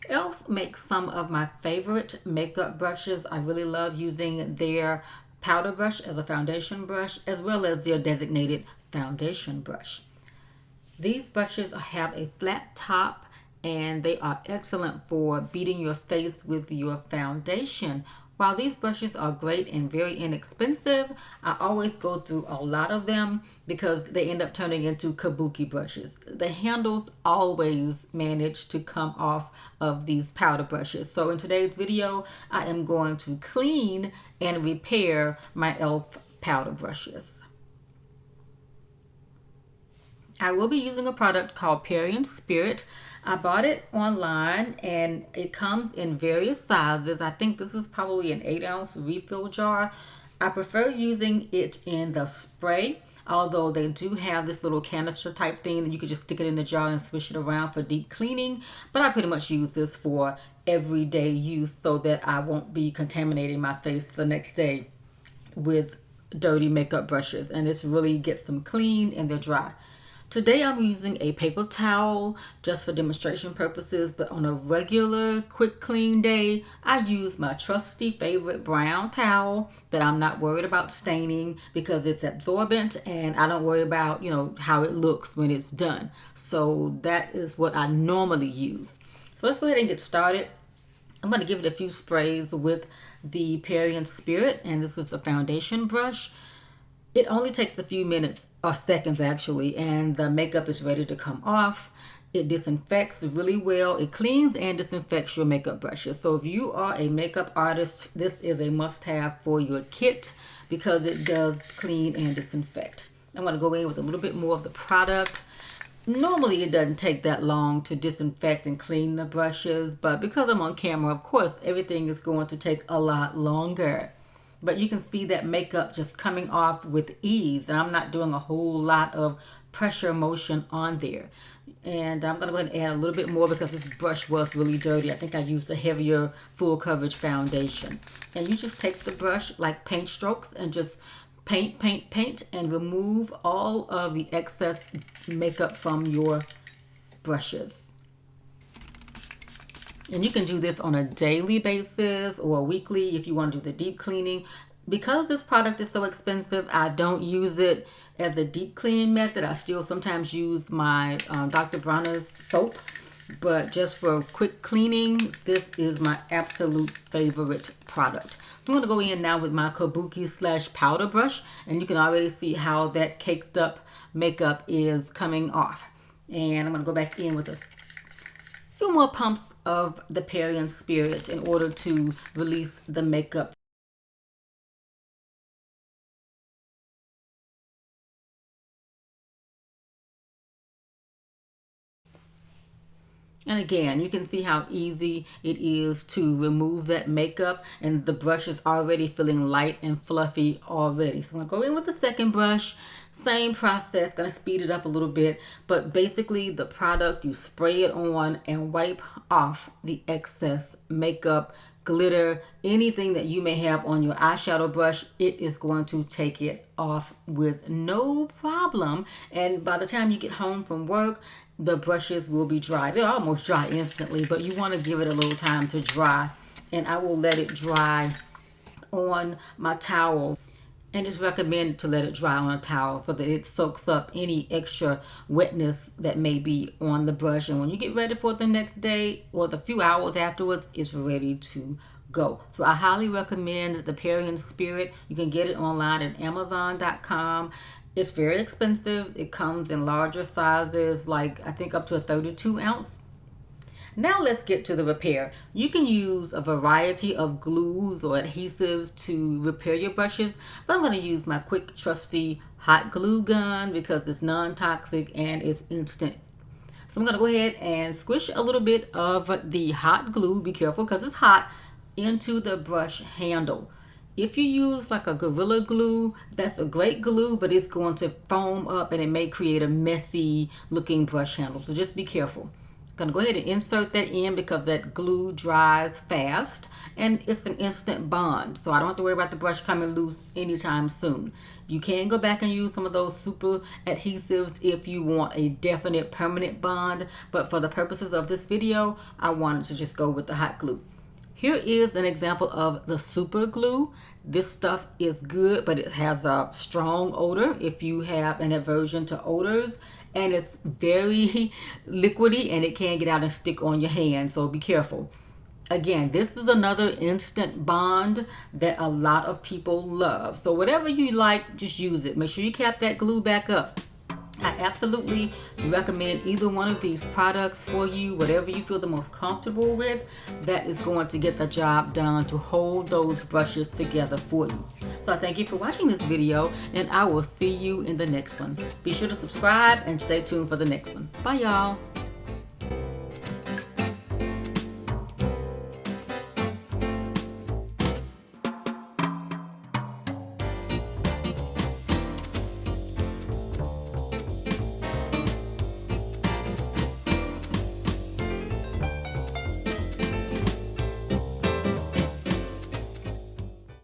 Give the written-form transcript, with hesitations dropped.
e.l.f. makes some of my favorite makeup brushes. I really love using their powder brush as a foundation brush, as well as their designated foundation brush. These brushes have a flat top and they are excellent for beating your face with your foundation. While these brushes are great and very inexpensive, I always go through a lot of them because they end up turning into kabuki brushes. The handles always manage to come off of these powder brushes. So in today's video, I am going to clean and repair my e.l.f. powder brushes. I will be using a product called Parian Spirit. I bought it online and it comes in various sizes. I think this is probably an 8-ounce refill jar. I prefer using it in the spray, although they do have this little canister type thing that you could just stick it in the jar and swish it around for deep cleaning. But I pretty much use this for everyday use so that I won't be contaminating my face the next day with dirty makeup brushes. And this really gets them clean and they're dry. Today I'm using a paper towel just for demonstration purposes, but on a regular quick clean day, I use my trusty favorite brown towel that I'm not worried about staining because it's absorbent and I don't worry about, how it looks when it's done. So that is what I normally use. So let's go ahead and get started. I'm going to give it a few sprays with the Parian Spirit, and this is the foundation brush. It only takes a few minutes or seconds actually, and the makeup is ready to come off. It disinfects really well. It cleans and disinfects your makeup brushes. So if you are a makeup artist, this is a must-have for your kit because it does clean and disinfect. I'm going to go in with a little bit more of the product. Normally it doesn't take that long to disinfect and clean the brushes, but because I'm on camera, of course, everything is going to take a lot longer. But you can see that makeup just coming off with ease, and I'm not doing a whole lot of pressure motion on there. And I'm going to go ahead and add a little bit more because this brush was really dirty. I think I used a heavier full coverage foundation. And you just take the brush like paint strokes and just paint, paint, paint, and remove all of the excess makeup from your brushes. And you can do this on a daily basis or weekly if you want to do the deep cleaning. Because this product is so expensive, I don't use it as a deep cleaning method. I still sometimes use my Dr. Bronner's soap. But just for quick cleaning, this is my absolute favorite product. I'm going to go in now with my kabuki / powder brush. And you can already see how that caked up makeup is coming off. And I'm going to go back in with a few more pumps of the Parian Spirit in order to release the makeup. And again, you can see how easy it is to remove that makeup, and the brush is already feeling light and fluffy already. So I'm going to go in with the second brush. Same process, going to speed it up a little bit, but basically the product, you spray it on and wipe off the excess makeup, glitter, anything that you may have on your eyeshadow brush. It is going to take it off with no problem. And by the time you get home from work, the brushes will be dry. They're almost dry instantly, but you want to give it a little time to dry. And I will let it dry on my towel. And it's recommended to let it dry on a towel so that it soaks up any extra wetness that may be on the brush. And when you get ready for it the next day or the few hours afterwards, it's ready to go. So I highly recommend the Parian Spirit. You can get it online at Amazon.com. It's very expensive. It comes in larger sizes, like I think up to a 32-ounce. Now let's get to the repair. You can use a variety of glues or adhesives to repair your brushes, but I'm going to use my quick trusty hot glue gun because it's non-toxic and it's instant. So I'm going to go ahead and squish a little bit of the hot glue, be careful because it's hot, into the brush handle. If you use like a Gorilla Glue, that's a great glue, but it's going to foam up and it may create a messy looking brush handle. So just be careful. Gonna go ahead and insert that in because that glue dries fast and it's an instant bond. So I don't have to worry about the brush coming loose anytime soon. You can go back and use some of those super adhesives if you want a definite permanent bond, but for the purposes of this video, I wanted to just go with the hot glue. Here is an example of the super glue. This stuff is good, but it has a strong odor if you have an aversion to odors, and it's very liquidy and it can get out and stick on your hand, so be careful. Again, this is another instant bond that a lot of people love. So whatever you like, just use it. Make sure you cap that glue back up. I absolutely recommend either one of these products for you, whatever you feel the most comfortable with. That is going to get the job done to hold those brushes together for you. So I thank you for watching this video, and I will see you in the next one. Be sure to subscribe and stay tuned for the next one. Bye, y'all.